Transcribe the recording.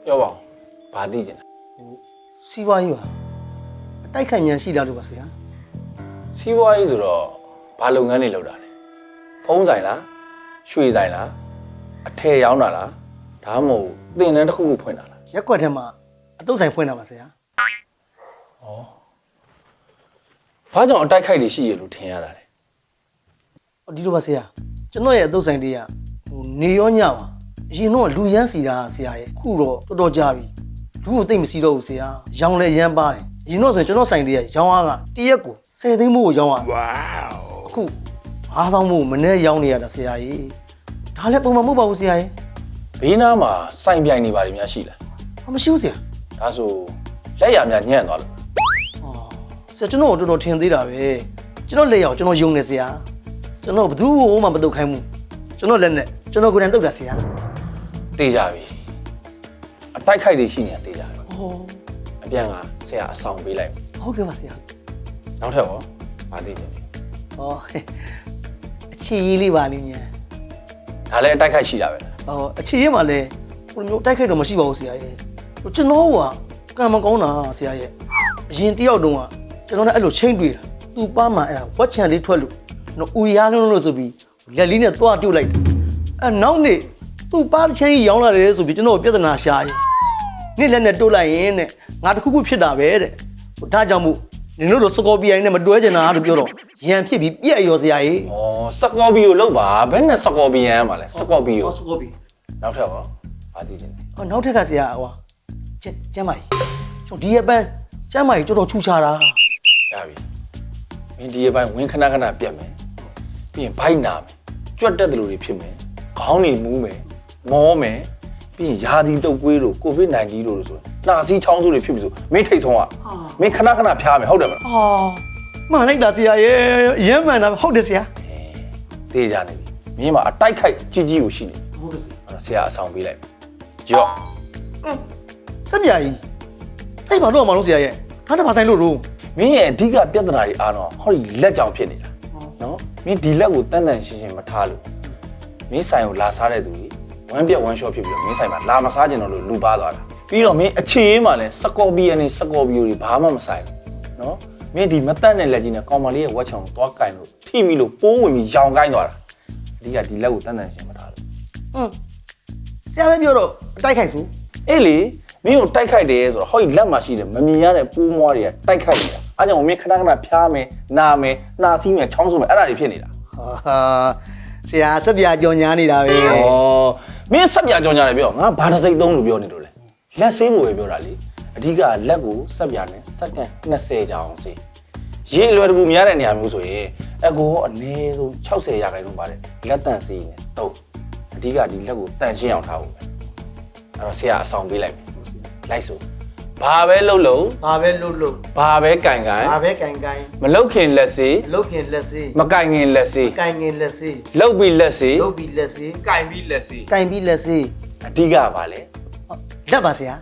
ပြောပါဦးဘာသိကျင်လဲ စီးပွားရေးပါအတိုက်ခိုက်မြန်ရှိတာလို့ပါဆရာ စီးပွားရေးဆိုတော့ဘာလုပ်ငန်းတွေလုပ်တာလဲဖုံးဆိုင်လားရွှေဆိုင်လားအထည်ရောင်းတာလားဒါမှမဟုတ်သင်တန်းတစ်ခုခုဖွင့်တာလား ရက်ကွက်ထဲမှာအတုပ်ဆိုင်ဖွင့်တာပါဆရာ ဘာကြောင့်အတိုက်ခိုက်တွေရှိရလို့ထင်ရတာလဲ ဒီလိုပါဆရာကျွန်တော်ရဲ့အတုပ်ဆိုင်တွေကနေရောညပါအရင်တော့လူရမ်းစီတာဆရာရဲ့ခုတော့တော်တော်ကြာပြီလူကိုသိမ့်မစီတော့ဘူးဆရာရောင်းလဲရမ်းပါတယ်အရင်တော့ဆိုရင်ကျွန်တော်ဆိုင်တွေကရောင်းအားကတရက်ကို10 သိန်းမို့ကိုရောင်းရဝေါအခု9000မို့မနေ့ရောင်းနေရတာဆရာကြီးဒါလည်းပုံမှန်မဟုတ်ပါဘူးဆရာကြီး ဘေးနားမှာစိုင်ပြိုင်နေပါတယ်များရှိလား မရှိဘူးဆရာ ဒါဆိုလက်ရများညံ့သွားလို့ ဆရာကျွန်တော်တော်တော်ထင်သေးတာပဲကျွန်တော်လက်ရောက်ကျွန်တော်ယုံနေဆရာကျွန်တော်ဘယ်သူ့ကိုမှမတုတ်ခိုင်းဘူးကျွန်တော်လက်နဲ့ကျွန်တော်ကိုယ်တိုင်တုတ်တာဆရာ တေးကြပြီအတိုက်ခိုက်တွေရှိနေတာတေးကြပြီ ဟော အပြန်ကဆရာအဆောင်ပေးလိုက် ဟုတ်ကဲ့ပါဆရာ နောက်ထပ်ရောဘာသိချင်လဲ ဟောအချီရေးလေးပါလိမ့်မြန် ဒါလည်းအတိုက်ခိုက်ရှိတာပဲ ဟောအချီရေးမှာလဲဟိုမျိုးတိုက်ခိုက်တော့မရှိပါဘူးဆရာရဲ့ကျွန်တော်ကကံမကောင်းတာဆရာရဲ့အရင်တယောက်တုန်းကကျွန်တော်နဲ့အဲ့လိုချိန်တွေ့တာသူ့ပါမှာအဲ့ဒါဝက်ချန်လေးထွက်လို့နော်ဦးရားလုံးလို့ဆိုပြီးလက်လေးနဲ့သွားပြုတ်လိုက်တယ်အဲ့နောက်နေ့သူ့ပါတစ်ချိန်ရောင်းလာတယ်ဆိုပြီးကျွန်တော်ပြဿနာရှာရင်နေ့လက်နဲ့တိုးလိုက်ရင်တဲ့ငါတခုခုဖြစ်တာပဲတဲ့ဒါကြောင့်မို့နင်တို့လိုစကော်ပီယိုင်နဲ့မတွဲချင်တာလို့ပြောတော့ရန်ဖြစ်ပြီးပြက်ရောဆရာကြီး ဩစကော်ပီယိုလောက်ပါဘယ်နဲ့စကော်ပီယန်မှာလဲစကော်ပီယို စကော်ပီ နောက်ထပ်ရောဘာသိချင်လဲ ဟောနောက်ထက်ကဆရာဟိုကျမ်းမာကြီးကျွန်တော်ဒီရပန်းကျမ်းမာကြီးတော်တော်ထူခြားတာ ရပြီမင်းဒီရဲ့ပိုင်းဝင်းခဏခဏပြတ်မယ်ပြီးရင်ဘိုက်နာမယ်ကြွတ်တက်တယ်လို့တွေဖြစ်မယ်ခေါင်းတွေမူးမယ်မောမယ်ပြီးရင်ယာဒီတုပ်ကွေးလို့ကိုဗစ် -19 လို့ဆိုနှာစီးချောင်းဆိုးတွေဖြစ်ပြီဆိုမင်းထိတ်ဆုံးอ่ะမင်းခဏခဏဖျားမယ်ဟုတ်တယ်မလား ဟာမှန်လိုက်တာဆရာရဲ့ရမ်းမှန်တာဟုတ်တယ်ဆရာ တေးကြနေပြီမင်းမှာအတိုက်ခိုက်ကြီးကြီးကိုရှိနေ ဟုတ်တယ်ဆရာ ဆရာအဆောင်ပေးလိုက်ရော့ စက်ပြာကြီးအဲ့မှာတော့မလို့ဆရာရဲ့ဟာတပါဆိုင်လို့တော့ မင်းရဲ့အဓိကပြဿနာတွေအားတော့ဟောဒီလက်ကြောင်ဖြစ်နေတာနော်မင်းဒီလက်ကိုတန်တန်ရှင်းရှင်းမထားလို့မင်းဆိုင်ကိုလာစားတဲ့သူကြီးဝမ်းပြက်ဝမ်းလျှော့ဖြစ်ပြီးတော့မင်းဆိုင်မှာလာမစားကြတော့လို့လူပါသွားတာပြီးတော့မင်းအခြေရေးမှာလဲစကော်ပီယန်နဲ့စကော်ပီယိုတွေဘာမှမဆိုင်ဘူးနော်မင်းဒီမတက်တဲ့လက်ကြီးနဲ့ကောင်မလေးရဲ့ဝက်ချောင်ကိုသွားကင်လို့ထိမိလို့ပိုးဝင်ပြီးရောင်ကိုင်းသွားတာအဓိကဒီလက်ကိုတန်တန်ရှင်းမထားလို့ ဆရာပဲပြောတော့အတိုက်ခိုက်စု အေးလေမင်းကိုတိုက်ခိုက်တယ်ဆိုတော့ဟောဒီလက်မှာရှိတယ်မမြင်ရတဲ့ပိုးမွားတွေကတိုက်ခိုက်နေတာအားကြောင့်မင်းခဏခဏဖျားမယ်နာမယ်နှာစီးမယ်ချောင်းဆိုးမယ်အဲ့ဒါတွေဖြစ်နေတာ ဟာဆရာစက်ပြာကြော်ညာနေတာပဲ ဩမင်းဆက်ပြကြောင်ကြတယ်ပြောငါဘာတစ်စိတ်သုံးလို့ပြောနေလို့လဲလက်ဆေးဖို့ပဲပြောတာလေအဓိကလက်ကိုဆက်ပြနဲ့စက္ကန့်20ကြာအောင်စေးရေအလွယ်တကူမရတဲ့နေရာမျိုးဆိုရင်အကိုအနည်းဆုံး60ရာခိုင်နှုန်းပါတယ်လက်တန့်စေးနေတော့အဓိကဒီလက်ကိုတန့်ရှင်းအောင်ထားဖို့ပဲအဲ့တော့ဆရာအဆောင်ပေးလိုက်မယ်လိုက်ဆိုဘာပဲလှုပ်လို့ ဘာပဲလို့လို့ ဘာပဲကင်ကင် ဘာပဲကင်ကင် မလှုပ်ခင်လက်စေး လုတ်ခင်လက်စေး မကင်ခင်လက်စေး ကင်ငင်လက်စေး လှုပ်ပြီးလက်စေး လုတ်ပြီးလက်စေး ကင်ပြီးလက်စီ ကင်ပြီးလက်စေး အဓိကပါလေ လက်ပါဆရာ